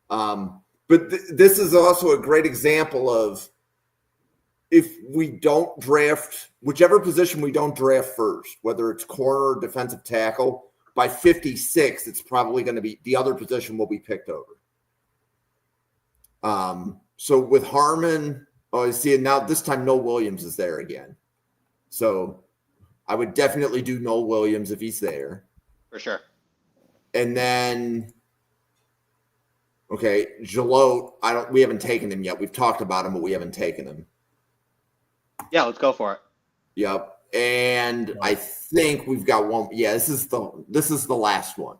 But this is also a great example of if we don't draft whichever position we don't draft first, whether it's corner or defensive tackle, by 56, it's probably going to be the other position will be picked over. So with Harmon, I see it now. This time, Noel Williams is there again. So I would definitely do Noel Williams if he's there. For sure. And then, Jalot, we haven't taken him yet. We've talked about him, but we haven't taken him. Yeah, let's go for it. Yep. And I think we've got one. Yeah, this is the last one.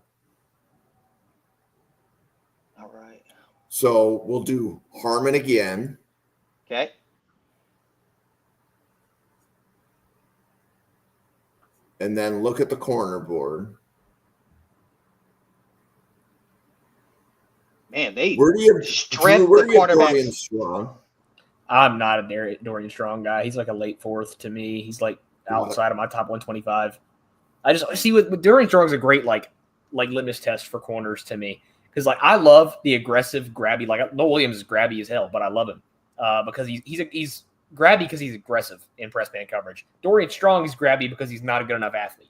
All right. So we'll do Harmon again. Okay. And then look at the corner board. Man, they stripped the cornerbacks. Strong? I'm not a Dorian Strong guy. He's like a late 4th to me. He's like outside of my top 125. I just see with Dorian Strong's a great like litmus test for corners to me. Because I love the aggressive, grabby. Like Noel Williams is grabby as hell, but I love him because he's grabby because he's aggressive in press man coverage. Dorian Strong is grabby because he's not a good enough athlete.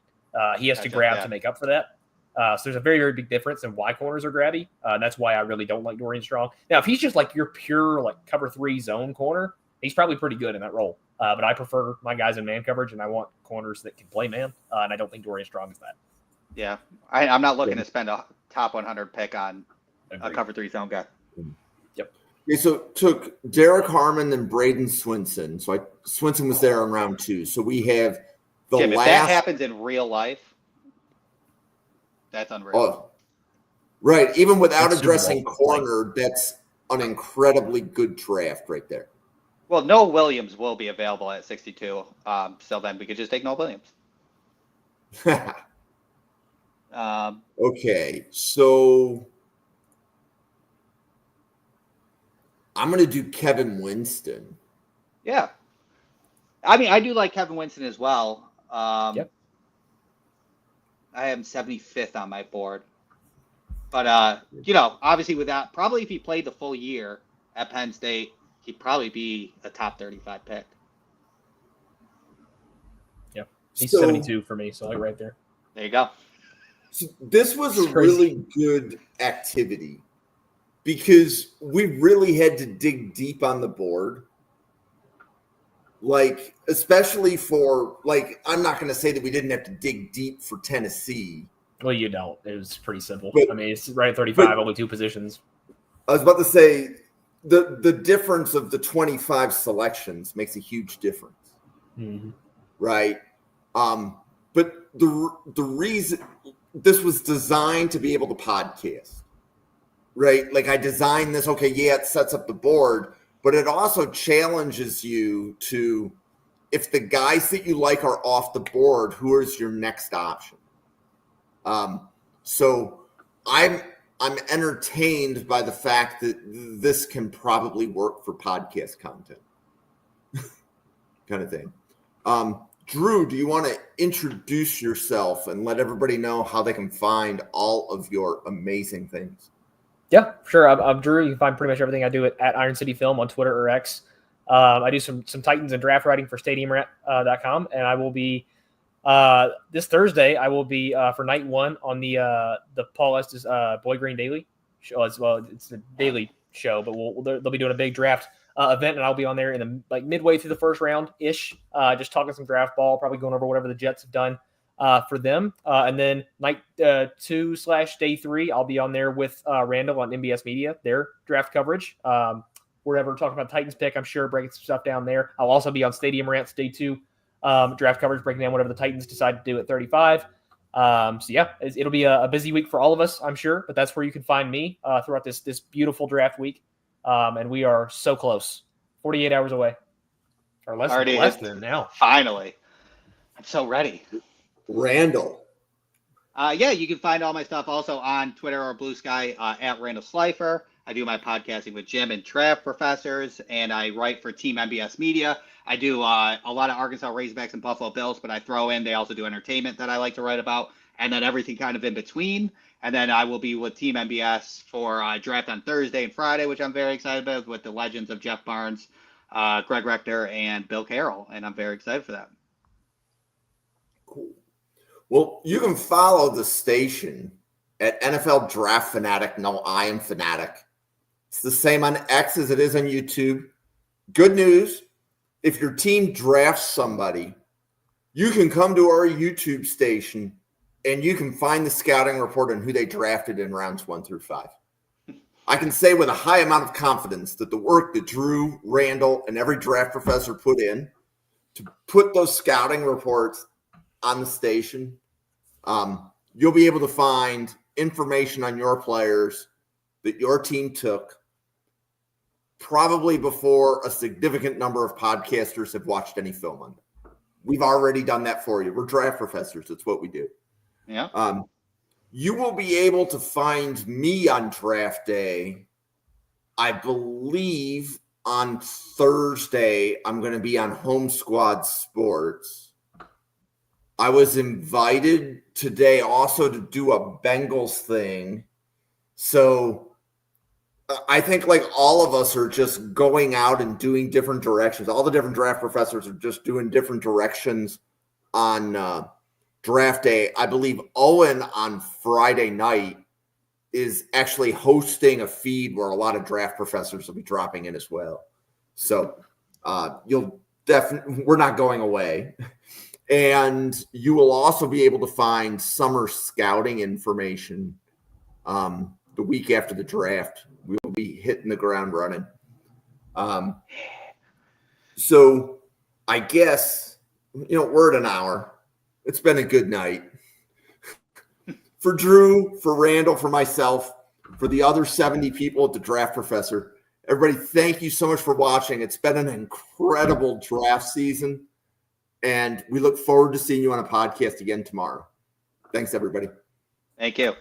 He has to grab to make up for that. So there's a very, very big difference in why corners are grabby. That's why I really don't like Dorian Strong. Now, if he's just like your pure cover 3 zone corner, he's probably pretty good in that role. But I prefer my guys in man coverage, and I want corners that can play man. And I don't think Dorian Strong is that. Yeah, I'm not looking to spend a top 100 pick on a cover 3 zone guy. Yep. Okay, so took Derek Harmon and Braden Swinson. So Swinson was there in round 2. So we have the Jim, last. If that happens in real life, that's unreal. Oh, right. Even without addressing corner, that's an incredibly good draft right there. Well, Noel Williams will be available at 62. So then we could just take Noel Williams. Okay, so I'm going to do Kevin Winston. Yeah. I mean, I do like Kevin Winston as well. Yep. I am 75th on my board. But, obviously with that, probably if he played the full year at Penn State, he'd probably be a top 35 pick. Yeah. He's 72 for me, so right there. There you go. So this was a really good activity because we really had to dig deep on the board. Like, especially for, like, I'm not going to say that we didn't have to dig deep for Tennessee. Well, you don't. It was pretty simple. But, I mean, it's right at 35, only 2 positions. I was about to say the difference of the 25 selections makes a huge difference, right? But the reason this was designed to be able to podcast, right? Like, I designed this, okay, yeah, it sets up the board, but it also challenges you to, if the guys that you like are off the board, who is your next option? So I'm entertained by the fact that this can probably work for podcast content kind of thing. Drew, do you want to introduce yourself and let everybody know how they can find all of your amazing things? Yeah, sure. I'm Drew. You can find pretty much everything I do at Iron City Film on Twitter or X. I do some Titans and draft writing for StadiumRant.com, and I will be this Thursday. I will be for night 1 on the Paul Estes Boy Green Daily show as well. It's a daily show, but they'll be doing a big draft event, and I'll be on there in the midway through the first round ish, just talking some draft ball, probably going over whatever the Jets have done for them. And then night 2/day 3, I'll be on there with Randall on MBS Media, their draft coverage. We're ever talking about Titans pick, I'm sure, breaking some stuff down there. I'll also be on Stadium Rants Day 2 draft coverage, breaking down whatever the Titans decide to do at 35. So yeah, it'll be a busy week for all of us, I'm sure, but that's where you can find me throughout this beautiful draft week. And we are so close, 48 hours away, or less than now. Finally, I'm so ready. Randall. Yeah, you can find all my stuff also on Twitter or Blue Sky at Randall Slifer. I do my podcasting with Jim and Draft Professors, and I write for Team MBS Media. I do a lot of Arkansas Razorbacks and Buffalo Bills, but I throw in, they also do entertainment that I like to write about, and then everything kind of in between. And then I will be with Team MBS for draft on Thursday and Friday, which I'm very excited about, with the legends of Jeff Barnes, Greg Rector, and Bill Carroll, and I'm very excited for that. Cool. Well, you can follow the station at NFL Draft Fanatic. No, I am Fanatic. It's the same on X as it is on YouTube. Good news, if your team drafts somebody, you can come to our YouTube station and you can find the scouting report on who they drafted in rounds 1 through 5. I can say with a high amount of confidence that the work that Drew, Randall, and every draft professor put in to put those scouting reports on the station, you'll be able to find information on your players that your team took probably before a significant number of podcasters have watched any film on them. We've already done that for you. We're draft professors. That's what we do. Yeah. You will be able to find me on draft day. I believe on Thursday, I'm going to be on Home Squad Sports. I was invited today also to do a Bengals thing. So I think like all of us are just going out and doing different directions. All the different draft professors are just doing different directions on draft day. I believe Owen on Friday night is actually hosting a feed where a lot of draft professors will be dropping in as well. So you'll definitely, we're not going away. And you will also be able to find summer scouting information the week after the draft. We will be hitting the ground running. So I guess, we're at an hour. It's been a good night. For Drew, for Randall, for myself, for the other 70 people at the Draft Professor, everybody, thank you so much for watching. It's been an incredible draft season. And we look forward to seeing you on a podcast again tomorrow. Thanks, everybody. Thank you.